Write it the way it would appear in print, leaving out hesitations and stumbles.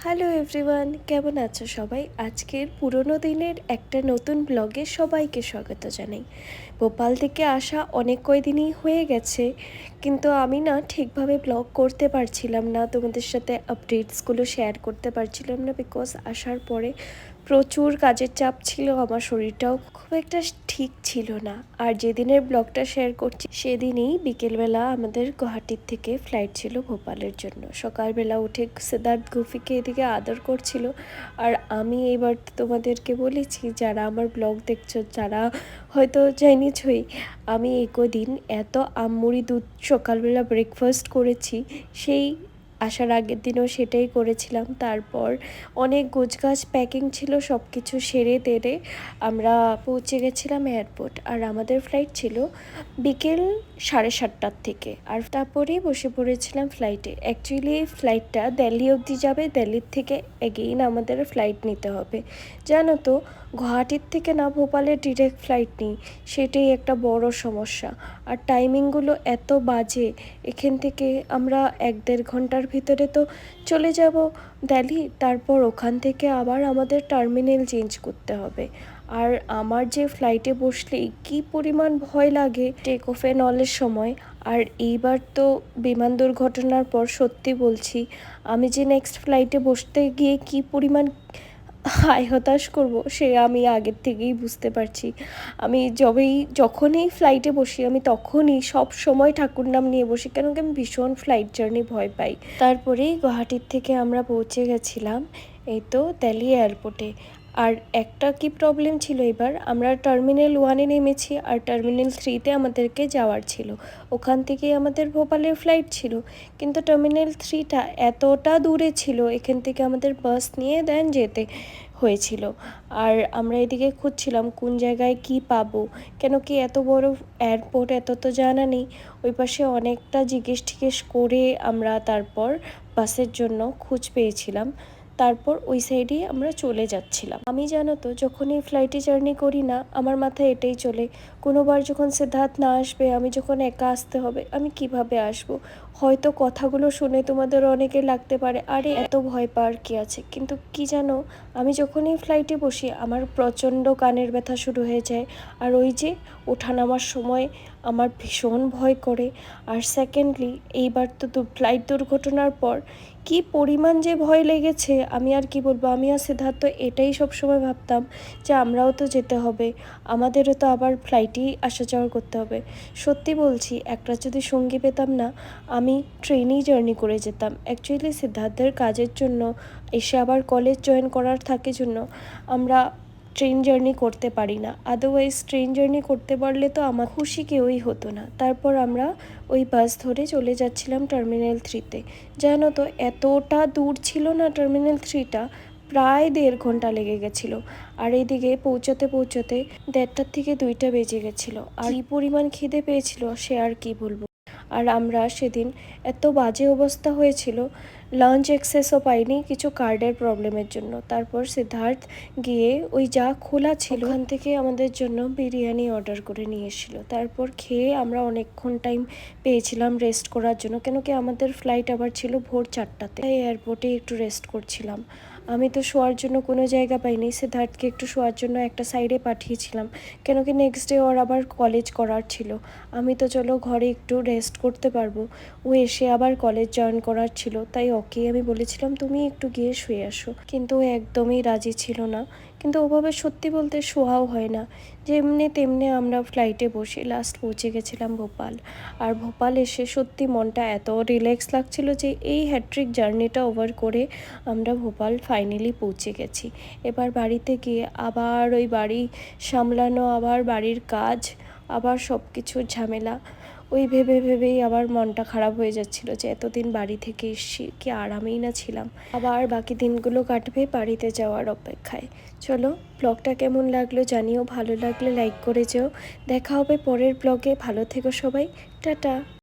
Hello everyone, কেমন আছো সবাই? আজকের পুরনো দিনের একটা নতুন ব্লগে সবাইকে স্বাগত জানাই। ভোপাল থেকে আসা অনেক কয়দিনই হয়ে গেছে, কিন্তু আমি না ঠিকভাবে ব্লগ করতে পারছিলাম না, তোমাদের সাথে আপডেটসগুলো শেয়ার করতে পারছিলাম না, বিকজ আসার পরে প্রচুর কাজের চাপ ছিল, আমার শরীরটাও খুব একটা ঠিক ছিল না। আর যেদিনের ব্লগটা শেয়ার করছি সেদিনই বিকেলবেলা আমাদের গুয়াহাটির থেকে ফ্লাইট ছিল ভোপালের জন্য। সকালবেলা উঠে সিদ্ধার্থ গুফিকে এদিকে আদর করছিল। আর আমি এবার তোমাদেরকে বলেছি, যারা আমার ব্লগ দেখছো, যারা হয়তো জেনেছই, আমি এই কদিন এত আমমুড়ি দুধ সকালবেলা ব্রেকফাস্ট করেছি, সেই আসার আগের দিনও সেটাই করেছিলাম। তারপর অনেক গোছগাছ প্যাকিং ছিল, সব কিছু সেরে তেরে আমরা পৌঁছে গেছিলাম এয়ারপোর্ট। আর আমাদের ফ্লাইট ছিল বিকেল 7:30টার থেকে। আর তারপরেই বসে পড়েছিলাম ফ্লাইটে। অ্যাকচুয়ালি ফ্লাইটটা দিল্লি অবধি যাবে, দিল্লির থেকে এগেইন আমাদের ফ্লাইট নিতে হবে। জানো তো, গুয়াহাটির থেকে না ভোপালের ডিরেক্ট ফ্লাইট নেই, সেটাই একটা বড় সমস্যা। আর টাইমিংগুলো এত বাজে, এখান থেকে আমরা 1-1.5 ঘন্টার ভিতরে তো চলে যাব দিল্লি, তারপর ওখান থেকে আবার আমাদের টার্মিনাল চেঞ্জ করতে হবে। আর আমার যে ফ্লাইটে বসলেই কি পরিমাণ ভয় লাগে টেক অফ এন্ড অলের সময়। আর এইবার তো বিমান দুর্ঘটনার পর সত্যি বলছি, আমি যে নেক্সট ফ্লাইটে বসতে গিয়ে কি পরিমাণ হতাশ করব সে আমি আগের থেকেই বুঝতে পারছি। আমি যখনই ফ্লাইটে বসি আমি তখনই সব সময় ঠাকুর নাম নিয়ে বসি, কেন কি আমি ভীষণ ফ্লাইট জার্নি ভয় পাই। তারপরেই গুয়াহাটির থেকে আমরা পৌঁছে গেছিলাম এই তো দিল্লি এয়ারপোর্টে। আর একটা কি প্রবলেম ছিল, এবার আমরা টার্মিনাল 1-এ নেমেছি আর টার্মিনাল 3-তে আমাদেরকে যাওয়ার ছিল। ওখান থেকে আমাদের ভোপালের ফ্লাইট ছিল, কিন্তু টার্মিনাল 3টা এতটা দূরে ছিল, এখান থেকে আমাদের বাস নিয়ে দেন যেতে হয়েছিল। আর আমরা এদিকে খুঁজছিলাম কোন জায়গায় কি পাবো, কেন কি এত বড় এয়ারপোর্ট, এত তো জানা নেই। ওই পাশে অনেকটা জিজ্ঞেস করে আমরা তারপর বাসের জন্য খোঁজ পেয়েছিলাম। তারপর ওই সাইডেই আমরা চলে যাচ্ছিলাম। আমি জানো তো, যখনই ফ্লাইটে জার্নি করি না, আমার মাথায় এটাই চলে, কোনোবার যখন সিদ্ধার্থ না আসবে, আমি যখন একা আসতে হবে, আমি কিভাবে আসব। হয়তো কথাগুলো শুনে তোমাদের অনেকে লাগতে পারে আরে এত ভয় পাওয়ার কী আছে, কিন্তু কি জানো, আমি যখনই ফ্লাইটে বসি আমার প্রচণ্ড কানের ব্যথা শুরু হয়ে যায়। আর ওই যে ওঠানামার সময় আমার ভীষণ ভয় করে। আর সেকেন্ডলি এইবার তো ফ্লাইট দুর্ঘটনার পর কি পরিমাণ যে ভয় লেগেছে, আমি আর কি বলবো। আমি আর সিদ্ধার্থ এটাই সবসময় ভাবতাম যে আমরাও তো যেতে হবে, আমাদেরও তো আবার ফ্লাইটেই আসা যাওয়া করতে হবে। সত্যি বলছি, একটা যদি সঙ্গী পেতাম না, আমি ট্রেনেই জার্নি করে যেতাম। অ্যাকচুয়ালি সিদ্ধার্থের কাজের জন্য এসে আবার কলেজ জয়েন করার থাকে জন্য আমরা ট্রেন জার্নি করতে পারি না, আদারওয়াইজ ট্রেন জার্নি করতে পারলে তো আমার খুশি কেউই হতো না। তারপর আমরা ওই বাস ধরে চলে যাচ্ছিলাম টার্মিনাল 3-তে। জানো তো, এতটা দূর ছিল না টার্মিনাল 3টা, প্রায় 1.5 ঘন্টা লেগে গেছিলো। আর এইদিকে পৌঁছতে 1:30টার থেকে 2টা বেজে গেছিলো। আর কি পরিমাণ খিদে পেয়েছিল সে আর কি বলবো। আর আমরা সেদিন এত বাজে অবস্থা হয়েছিল, লাঞ্চ অ্যাক্সেসও পাইনি কিছু কার্ডের প্রবলেমের জন্য। তারপর সিদ্ধার্থ গিয়ে ওই যা খোলা ছিল ওখান থেকে আমাদের জন্য বিরিয়ানি অর্ডার করে নিয়ে এসেছিলো। তারপর খেয়ে আমরা অনেকক্ষণ টাইম পেয়েছিলাম রেস্ট করার জন্য, কেন কি আমাদের ফ্লাইট আবার ছিল ভোর 4টাতে। তাই এয়ারপোর্টে একটু রেস্ট করছিলাম। আমি তো শোয়ার জন্য কোনো জায়গা পাইনি, সিদ্ধার্থকে একটু শোয়ার জন্য একটা সাইডে পাঠিয়েছিলাম, কেন কি নেক্সট ডে ওর আবার কলেজ করার ছিল। আমি তো চলো ঘরে একটু রেস্ট করতে পারবো, ও এসে আবার কলেজ জয়েন করার ছিল, তাই ওকেই আমি বলেছিলাম তুমি একটু গিয়ে শুয়ে আসো, কিন্তু ও একদমই রাজি ছিল না। কিন্তু ওভাবে সত্যি বলতে শোয়াও হয় না, যেমনি তেমনি আমরা ফ্লাইটে বসে লাস্ট পৌঁছে গেছিলাম ভোপাল। আর ভোপাল এসে সত্যি মনটা এত রিল্যাক্স লাগছিল যে এই হ্যাট্রিক জার্নিটা ওভার করে আমরা ভোপাল ফাইনালি পৌঁছে গেছি। এবার বাড়িতে গিয়ে আবার ওই বাড়ি সামলানো, আবার বাড়ির কাজ, আবার সব কিছুর ঝামেলা, ওই ভেবেই আবার মনটা খারাপ হয়ে যাচ্ছিল যে এতদিন বাড়ি থেকে এসেছি, কি আরামেই না ছিলাম। আবার বাকি দিনগুলো কাটবে বাড়িতে যাওয়ার অপেক্ষায়। চলো, ব্লগটা কেমন লাগলো জানিও, ভালো লাগলে লাইক করে যেও। দেখা হবে পরের ব্লগে, ভালো থেকো সবাই, টাটা।